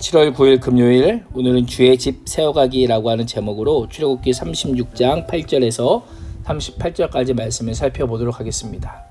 7월 9일 금요일, 오늘은 주의 집 세워가기라고 하는 제목으로 출애굽기 36장 8절에서 38절까지 말씀을 살펴보도록 하겠습니다.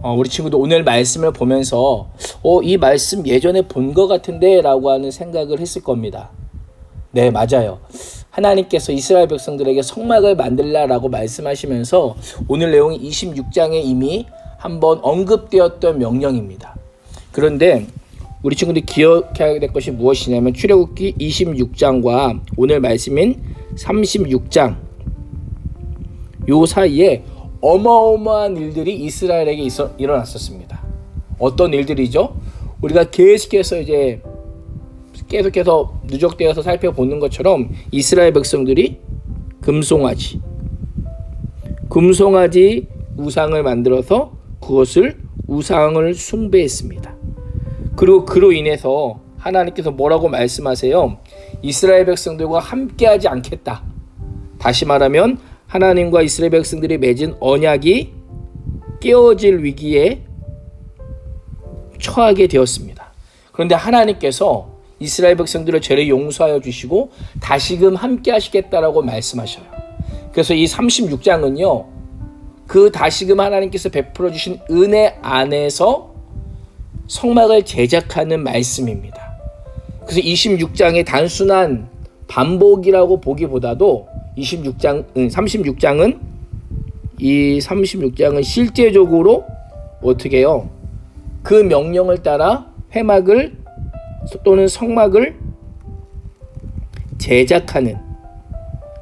우리 친구도 오늘 말씀을 보면서 이 말씀 예전에 본 것 같은데 라고 하는 생각을 했을 겁니다. 네, 맞아요. 하나님께서 이스라엘 백성들에게 성막을 만들라라고 말씀하시면서 오늘 내용이 26장에 이미 한번 언급되었던 명령입니다. 그런데 우리 친구들이 기억해야 될 것이 무엇이냐면 출애굽기 26장과 오늘 말씀인 36장 요 사이에 어마어마한 일들이 이스라엘에게 일어났었습니다. 어떤 일들이죠? 우리가 계속해서 누적되어서 살펴보는 것처럼 이스라엘 백성들이 금송아지 우상을 만들어서 그것을 우상을 숭배했습니다. 그리고 그로 인해서 하나님께서 뭐라고 말씀하세요? 이스라엘 백성들과 함께하지 않겠다. 다시 말하면 하나님과 이스라엘 백성들이 맺은 언약이 깨어질 위기에 처하게 되었습니다. 그런데 하나님께서 이스라엘 백성들의 죄를 용서하여 주시고 다시금 함께 하시겠다라고 말씀하셔요. 그래서 이 36장은요. 그 다시금 하나님께서 베풀어 주신 은혜 안에서 성막을 제작하는 말씀입니다. 그래서 26장의 단순한 반복이라고 보기보다도 36장은 실제적으로 어떻게 해요? 그 명령을 따라 회막을 또는 성막을 제작하는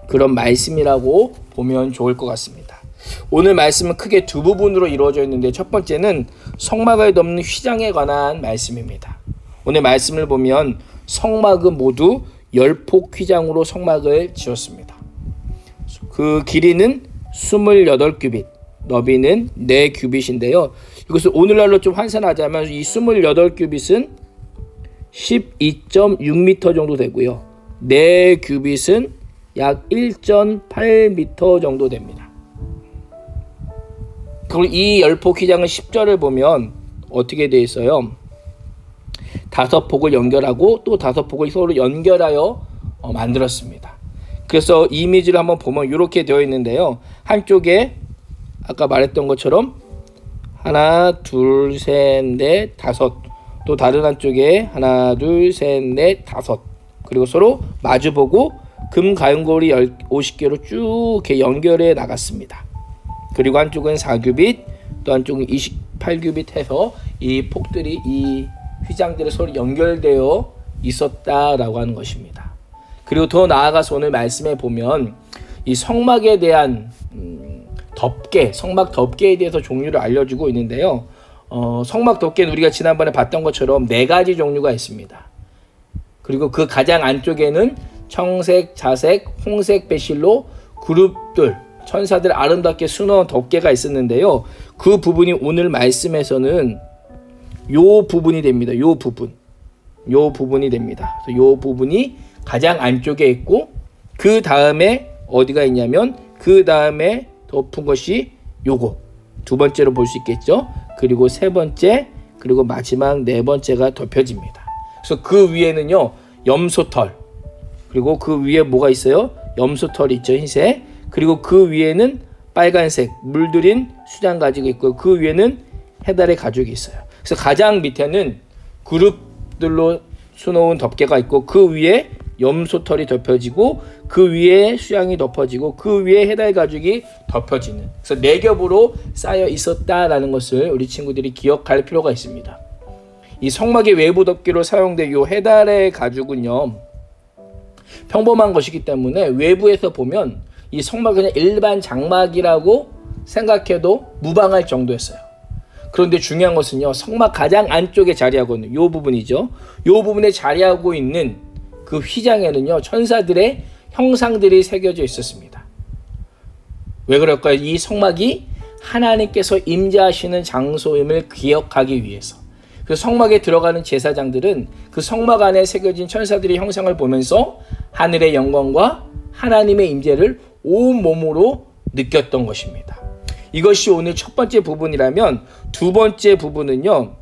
그런 말씀이라고 보면 좋을 것 같습니다. 오늘 말씀은 크게 두 부분으로 이루어져 있는데 첫 번째는 성막을 덮는 휘장에 관한 말씀입니다. 오늘 말씀을 보면 성막은 모두 10폭 휘장으로 성막을 지었습니다. 그 길이는 28규빗, 너비는 4규빗인데요. 이것을 오늘날로 좀 환산하자면 이 28규빗은 12.6m 정도 되고요. 4규빗은 약 1.8m 정도 됩니다. 그리고 이 10폭 휘장의 10절을 보면 어떻게 되어 있어요? 5폭을 연결하고 또 5폭을 서로 연결하여 만들었습니다. 그래서 이미지를 한번 보면 이렇게 되어 있는데요. 한쪽에 아까 말했던 것처럼 하나, 둘, 셋, 넷, 다섯. 또 다른 한쪽에 하나, 둘, 셋, 넷, 다섯. 그리고 서로 마주보고 금 가연고리 50개로 쭉 이렇게 연결해 나갔습니다. 그리고 한쪽은 4규빗, 또 한쪽은 28규빗 해서 이 폭들이 이 휘장들이 서로 연결되어 있었다라고 하는 것입니다. 그리고 더 나아가서 오늘 말씀에 보면 이 성막에 대한 성막 덮개에 대해서 종류를 알려주고 있는데요. 성막 덮개는 우리가 지난번에 봤던 것처럼 4가지 종류가 있습니다. 그리고 그 가장 안쪽에는 청색, 자색, 홍색 배실로 그룹들 천사들 아름답게 수놓은 덮개가 있었는데요. 그 부분이 오늘 말씀에서는 요 부분이 됩니다. 요 부분이 됩니다. 그래서 요 부분이 가장 안쪽에 있고 그 다음에 어디가 있냐면 그 다음에 덮은 것이 요거 두 번째로 볼 수 있겠죠. 그리고 세 번째 그리고 마지막 네 번째가 덮여집니다. 그래서 그 위에는요 염소털 그리고 그 위에 뭐가 있어요? 염소털이 있죠. 흰색. 그리고 그 위에는 빨간색 물들인 수장 가지가 있고 그 위에는 해달의 가죽이 있어요. 그래서 가장 밑에는 그룹들로 수놓은 덮개가 있고 그 위에 염소털이 덮여지고 그 위에 수양이 덮어지고 그 위에 해달 가죽이 덮여지는 그래서 4겹으로 쌓여 있었다라는 것을 우리 친구들이 기억할 필요가 있습니다. 이 성막의 외부 덮개로 사용된 이 해달의 가죽은요 평범한 것이기 때문에 외부에서 보면 이 성막은 그냥 일반 장막이라고 생각해도 무방할 정도였어요. 그런데 중요한 것은요 성막 가장 안쪽에 자리하고 있는 이 부분이죠. 이 부분에 자리하고 있는 그 휘장에는요 천사들의 형상들이 새겨져 있었습니다. 왜 그럴까요? 이 성막이 하나님께서 임재하시는 장소임을 기억하기 위해서. 그래서 성막에 들어가는 제사장들은 그 성막 안에 새겨진 천사들의 형상을 보면서 하늘의 영광과 하나님의 임재를 온몸으로 느꼈던 것입니다. 이것이 오늘 첫 번째 부분이라면 두 번째 부분은요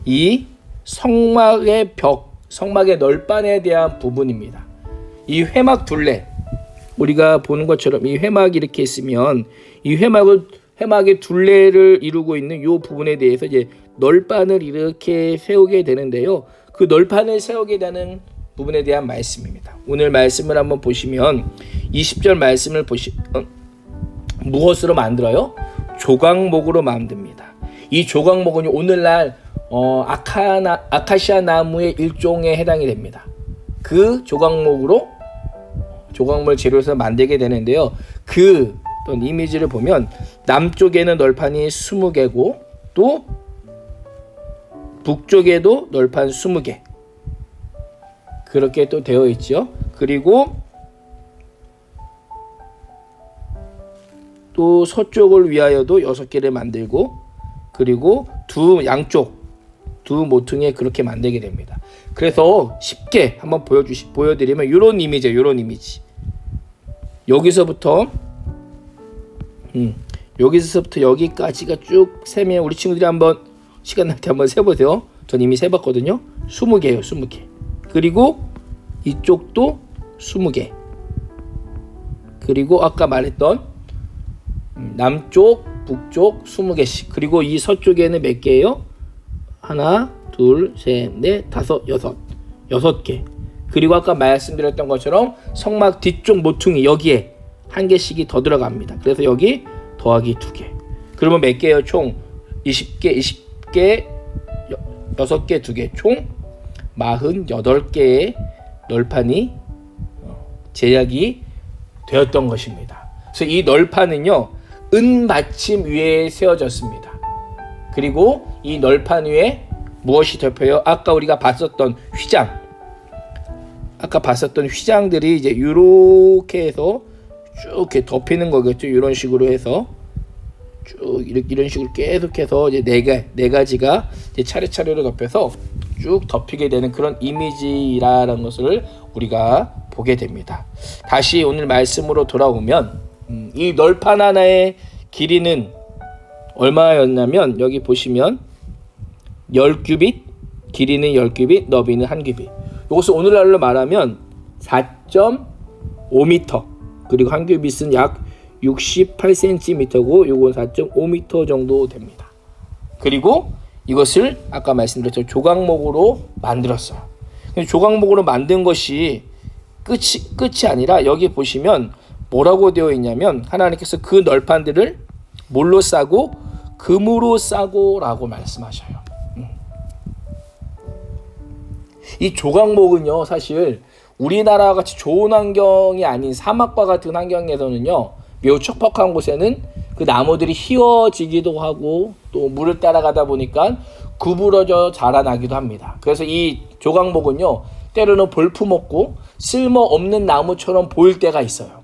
이 성막의 벽 성막의 널판에 대한 부분입니다. 이 회막 둘레, 우리가 보는 것처럼 이 회막이 이렇게 있으면 이 회막의 둘레를 이루고 있는 이 부분에 대해서 이제 널판을 이렇게 세우게 되는데요. 그 널판을 세우게 되는 부분에 대한 말씀입니다. 오늘 말씀을 한번 보시면 20절 말씀을 보시면 무엇으로 만들어요? 조각목으로 만듭니다. 이 조각목은 오늘날 아카시아 나무의 일종에 해당이 됩니다. 그 조각목을 재료에서 만들게 되는데요. 그 어떤 이미지를 보면 남쪽에는 널판이 20개고 또 북쪽에도 널판 20개 그렇게 또 되어 있죠. 그리고 또 서쪽을 위하여도 6개를 만들고 그리고 양쪽 두 모퉁이에 그렇게 만들게 됩니다. 그래서 쉽게 한번 보여드리면 이런 이미지. 여기서부터 여기까지가 쭉 세면 우리 친구들이 한번 시간 날 때 한번 세보세요. 전 이미 세봤거든요. 20개예요. 20개. 그리고 이쪽도 20개. 그리고 아까 말했던 남쪽, 북쪽 20개씩. 그리고 이 서쪽에는 몇 개예요? 하나, 둘, 셋, 넷, 다섯, 여섯 개. 그리고 아까 말씀드렸던 것처럼 성막 뒤쪽 모퉁이 여기에 한 개씩이 더 들어갑니다. 그래서 여기 더하기 2개. 그러면 몇 개예요? 총 20개, 6개, 2개. 총 48개의 널판이 제작이 되었던 것입니다. 그래서 이 널판은요, 은 받침 위에 세워졌습니다. 그리고 이 널판 위에 무엇이 덮여요? 아까 우리가 봤었던 휘장들이 이제 이렇게 해서 쭉 이렇게 덮이는 거겠죠. 이런 식으로 해서 쭉 이런 식으로 계속해서 이제 네 가지가 이제 차례차례로 덮여서 쭉 덮이게 되는 그런 이미지라는 것을 우리가 보게 됩니다. 다시 오늘 말씀으로 돌아오면 이 널판 하나의 길이는 얼마였냐면 여기 보시면 10규빗, 길이는 10규빗, 너비는 1규빗. 이것을 오늘날로 말하면 4.5m, 그리고 1규빗은 약 68cm고 요건 4.5m 정도 됩니다. 그리고 이것을 아까 말씀드렸죠. 조각목으로 만들었어요. 조각목으로 만든 것이 끝이 아니라 여기 보시면 뭐라고 되어 있냐면 하나님께서 그 널판들을 뭘로 싸고 금으로 싸고 라고 말씀하셔요. 이 조각목은요, 사실 우리나라와 같이 좋은 환경이 아닌 사막과 같은 환경에서는요, 매우 척박한 곳에는 그 나무들이 휘어지기도 하고 또 물을 따라가다 보니까 구부러져 자라나기도 합니다. 그래서 이 조각목은요, 때로는 볼품없고 쓸모없는 나무처럼 보일 때가 있어요.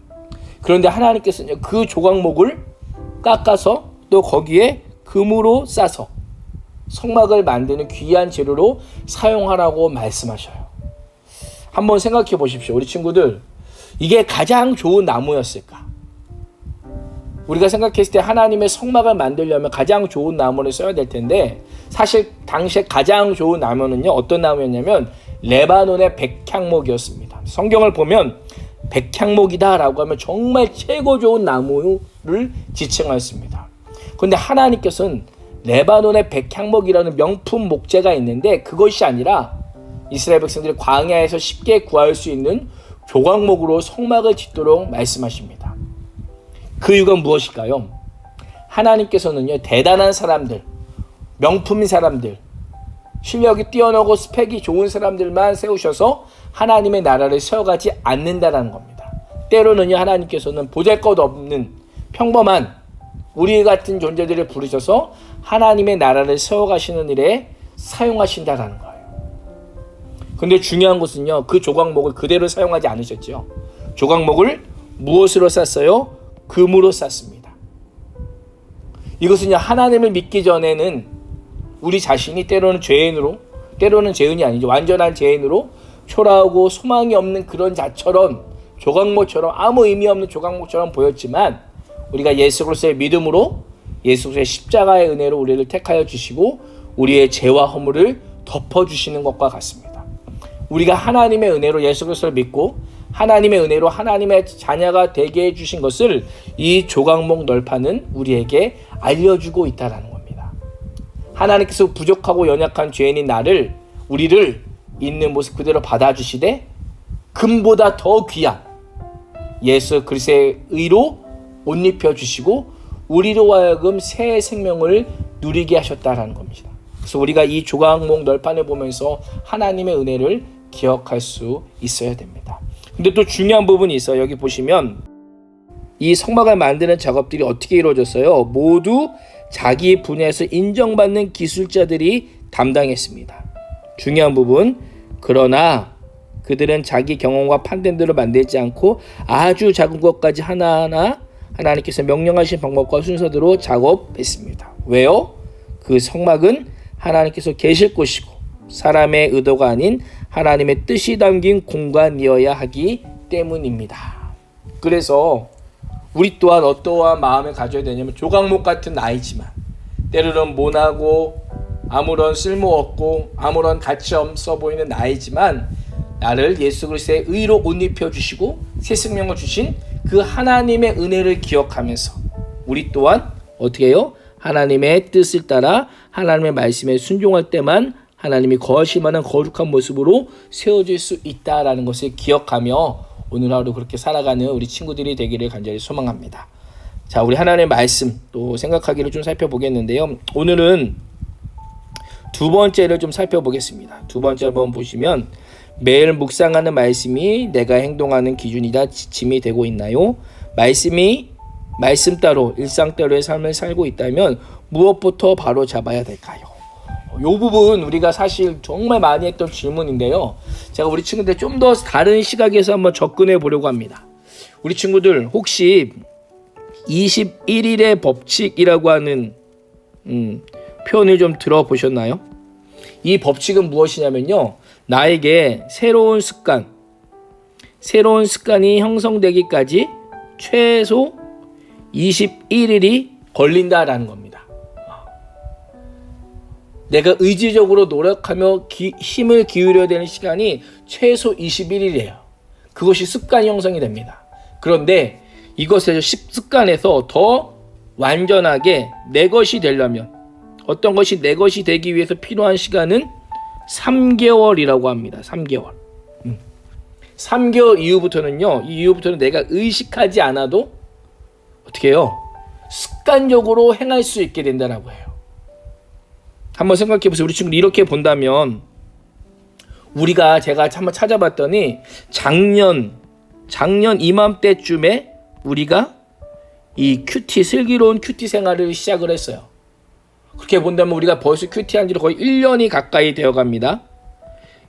그런데 하나님께서는 그 조각목을 깎아서 또 거기에 금으로 싸서 성막을 만드는 귀한 재료로 사용하라고 말씀하셔요. 한번 생각해 보십시오. 우리 친구들, 이게 가장 좋은 나무였을까? 우리가 생각했을 때 하나님의 성막을 만들려면 가장 좋은 나무를 써야 될 텐데, 사실 당시에 가장 좋은 나무는요, 어떤 나무였냐면 레바논의 백향목이었습니다. 성경을 보면 백향목이다 라고 하면 정말 최고 좋은 나무를 지칭하였습니다. 그런데 하나님께서는 레바논의 백향목이라는 명품 목재가 있는데 그것이 아니라 이스라엘 백성들이 광야에서 쉽게 구할 수 있는 조각목으로 성막을 짓도록 말씀하십니다. 그 이유가 무엇일까요? 하나님께서는요, 대단한 사람들, 명품인 사람들, 실력이 뛰어나고 스펙이 좋은 사람들만 세우셔서 하나님의 나라를 세워가지 않는다라는 겁니다. 때로는요, 하나님께서는 보잘것없는 평범한 우리 같은 존재들을 부르셔서 하나님의 나라를 세워가시는 일에 사용하신다라는 거예요. 근데 중요한 것은요, 그 조각목을 그대로 사용하지 않으셨죠. 조각목을 무엇으로 쌌어요? 금으로 쌌습니다. 이것은요, 하나님을 믿기 전에는 우리 자신이 때로는 죄인으로, 때로는 죄인이 아니죠, 완전한 죄인으로 초라하고 소망이 없는 그런 자처럼, 조각목처럼, 아무 의미 없는 조각목처럼 보였지만 우리가 예수 그리스도의 믿음으로 예수 그리스도의 십자가의 은혜로 우리를 택하여 주시고 우리의 죄와 허물을 덮어주시는 것과 같습니다. 우리가 하나님의 은혜로 예수 그리스도를 믿고 하나님의 은혜로 하나님의 자녀가 되게 해주신 것을 이 조각목 널판은 우리에게 알려주고 있다는 겁니다. 하나님께서 부족하고 연약한 죄인인 우리를 있는 모습 그대로 받아주시되 금보다 더 귀한 예수 그리스도의 의로 옷 입혀주시고 우리로 하여금 새 생명을 누리게 하셨다는 겁니다. 그래서 우리가 이 조각목 널판을 보면서 하나님의 은혜를 기억할 수 있어야 됩니다. 근데 또 중요한 부분이 있어요. 여기 보시면 이 성막을 만드는 작업들이 어떻게 이루어졌어요? 모두 자기 분야에서 인정받는 기술자들이 담당했습니다. 중요한 부분. 그러나 그들은 자기 경험과 판단대로 만들지 않고 아주 작은 것까지 하나하나 하나님께서 명령하신 방법과 순서대로 작업했습니다. 왜요? 그 성막은 하나님께서 계실 곳이고 사람의 의도가 아닌 하나님의 뜻이 담긴 공간이어야 하기 때문입니다. 그래서 우리 또한 어떠한 마음을 가져야 되냐면 조각목 같은 나이지만 때로는 모나고 아무런 쓸모없고 아무런 가치 없어 보이는 나이지만 나를 예수 그리스도의 의로 옷 입혀주시고 새 생명을 주신 그 하나님의 은혜를 기억하면서 우리 또한 어떻게 해요? 하나님의 뜻을 따라 하나님의 말씀에 순종할 때만 하나님이 거하실 만한 거룩한 모습으로 세워질 수 있다라는 것을 기억하며 오늘 하루 그렇게 살아가는 우리 친구들이 되기를 간절히 소망합니다. 자, 우리 하나님의 말씀 또 생각하기를 좀 살펴보겠는데요. 오늘은 두 번째를 좀 살펴보겠습니다. 두 번째 한번 보시면 매일 묵상하는 말씀이 내가 행동하는 기준이다 지침이 되고 있나요? 말씀 따로 일상대로의 삶을 살고 있다면 무엇부터 바로 잡아야 될까요? 이 부분 우리가 사실 정말 많이 했던 질문인데요. 제가 우리 친구들 좀 더 다른 시각에서 한번 접근해 보려고 합니다. 우리 친구들 혹시 21일의 법칙이라고 하는 표현을 좀 들어보셨나요? 이 법칙은 무엇이냐면요. 나에게 새로운 습관이 형성되기까지 최소 21일이 걸린다라는 겁니다. 내가 의지적으로 노력하며 힘을 기울여야 되는 시간이 최소 21일이에요. 그것이 습관 형성이 됩니다. 그런데 이것에서 습관에서 더 완전하게 내 것이 되려면 어떤 것이 내 것이 되기 위해서 필요한 시간은 3개월이라고 합니다. 3개월. 3개월 이후부터는 내가 의식하지 않아도 어떻게 해요? 습관적으로 행할 수 있게 된다라고 해요. 한번 생각해 보세요. 우리 친구들 이렇게 본다면 제가 한번 찾아봤더니 작년 이맘때쯤에 우리가 이 슬기로운 큐티 생활을 시작을 했어요. 그렇게 본다면 우리가 벌써 큐티한 지 거의 1년이 가까이 되어 갑니다.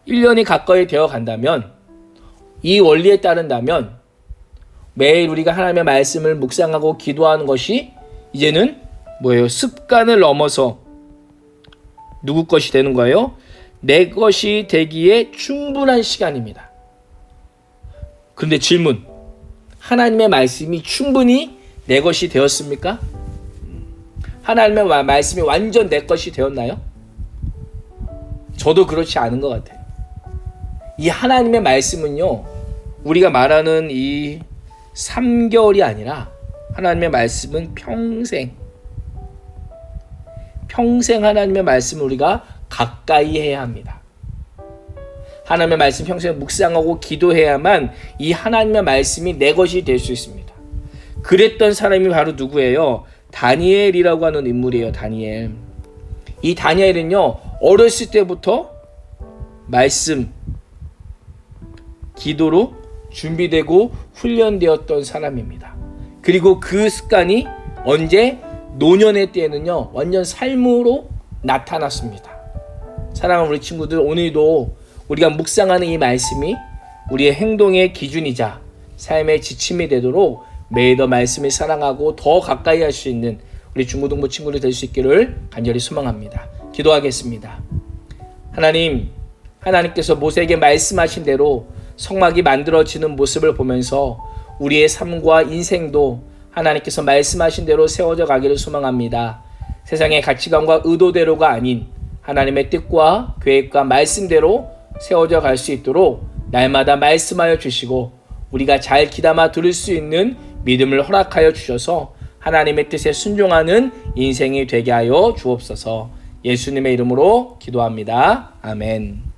1년이 가까이 되어 간다면 이 원리에 따른다면 매일 우리가 하나님의 말씀을 묵상하고 기도하는 것이 이제는 뭐예요? 습관을 넘어서 누구 것이 되는 거예요? 내 것이 되기에 충분한 시간입니다. 그런데 질문, 하나님의 말씀이 충분히 내 것이 되었습니까? 하나님의 말씀이 완전 내 것이 되었나요? 저도 그렇지 않은 것 같아요. 이 하나님의 말씀은요, 우리가 말하는 이 3개월이 아니라 하나님의 말씀은 평생 하나님의 말씀을 우리가 가까이 해야 합니다. 하나님의 말씀 평생 묵상하고 기도해야만 이 하나님의 말씀이 내 것이 될 수 있습니다. 그랬던 사람이 바로 누구예요? 다니엘이라고 하는 인물이에요. 다니엘. 이 다니엘은요, 어렸을 때부터 말씀, 기도로 준비되고 훈련되었던 사람입니다. 그리고 그 습관이 언제? 노년의 때에는요, 완전 삶으로 나타났습니다. 사랑하는 우리 친구들, 오늘도 우리가 묵상하는 이 말씀이 우리의 행동의 기준이자 삶의 지침이 되도록 매일 더 말씀을 사랑하고 더 가까이 할 수 있는 우리 중고등부 친구들 될 수 있기를 간절히 소망합니다. 기도하겠습니다. 하나님께서 모세에게 말씀하신 대로 성막이 만들어지는 모습을 보면서 우리의 삶과 인생도 하나님께서 말씀하신 대로 세워져 가기를 소망합니다. 세상의 가치관과 의도대로가 아닌 하나님의 뜻과 계획과 말씀대로 세워져 갈 수 있도록 날마다 말씀하여 주시고 우리가 잘 귀담아 들을 수 있는 믿음을 허락하여 주셔서 하나님의 뜻에 순종하는 인생이 되게 하여 주옵소서. 예수님의 이름으로 기도합니다. 아멘.